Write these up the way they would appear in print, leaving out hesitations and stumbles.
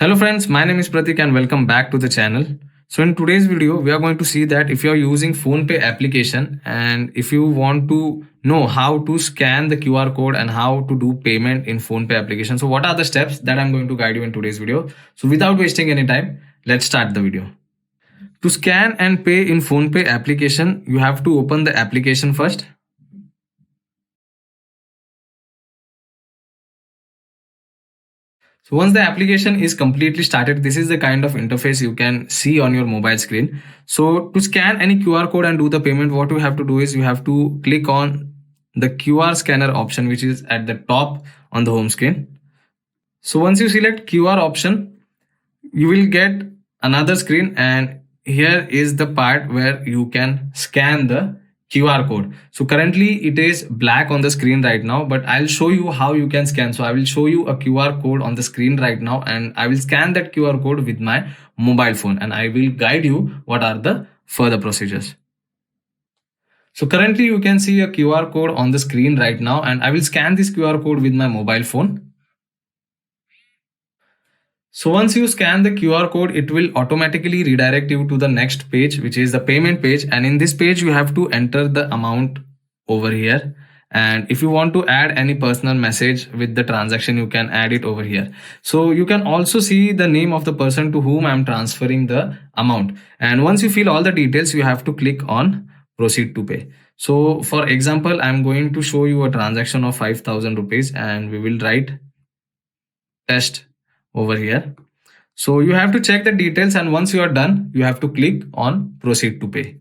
Hello friends, my name is Pratik and welcome back to the channel. So in today's video, we are going to see that if you are using Phonepe application and if you want to know how to scan the QR code and how to do payment in Phonepe application. So what are the steps that I'm going to guide you in today's video. So without wasting any time, let's start the video. To scan and pay in Phonepe application, you have to open the application first. So once the application is completely started, this is the kind of interface you can see on your mobile screen. So to scan any QR code and do the payment, what you have to do is you have to click on the QR scanner option, which is at the top on the home screen. So once you select QR option, you will get another screen, and here is the part where you can scan the QR code. So currently it is black on the screen right now, but I'll show you how you can scan. So I will show you a QR code on the screen right now, and I will scan that QR code with my mobile phone, and I will guide you what are the further procedures. So currently you can see a QR code on the screen right now, and I will scan this QR code with my mobile phone. So once you scan the QR code, it will automatically redirect you to the next page, which is the payment page. And in this page, you have to enter the amount over here. And if you want to add any personal message with the transaction, you can add it over here. So you can also see the name of the person to whom I'm transferring the amount. And once you fill all the details, you have to click on proceed to pay. So for example, I'm going to show you a transaction of 5,000 rupees, and we will write test over here. So you have to check the details, and once you are done, you have to click on proceed to pay.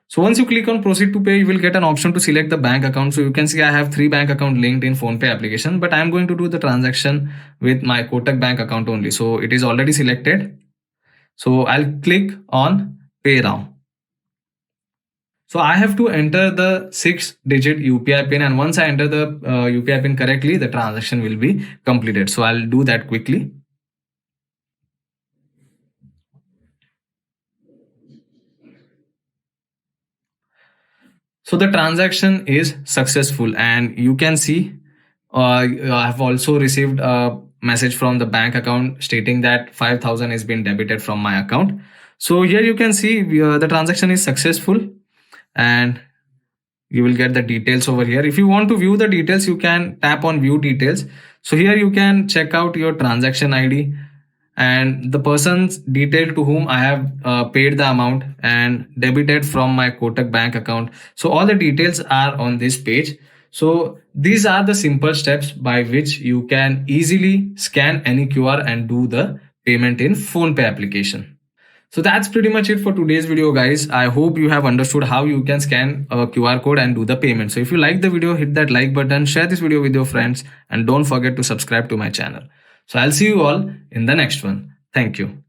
So once you click on proceed to pay, you will get an option to select the bank account. So you can see I have 3 bank account linked in Phonepe application, but I'm going to do the transaction with my Kotak bank account only. So it is already selected. So I'll click on pay now. So I have to enter the 6-digit UPI pin, and once I enter the UPI pin correctly, the transaction will be completed. So I'll do that quickly. So the transaction is successful, and you can see I have also received a message from the bank account stating that 5,000 has been debited from my account. So here you can see the transaction is successful, and you will get the details over here. If you want to view the details, you can tap on view details. So here you can check out your transaction ID and the person's detail to whom I have paid the amount and debited from my Kotak bank account. So all the details are on this page. So these are the simple steps by which you can easily scan any QR and do the payment in Phonepe application. So that's pretty much it for today's video, guys. I hope you have understood how you can scan a QR code and do the payment. So if you like the video, hit that like button, share this video with your friends, and don't forget to subscribe to my channel. So I'll see you all in the next one. Thank you.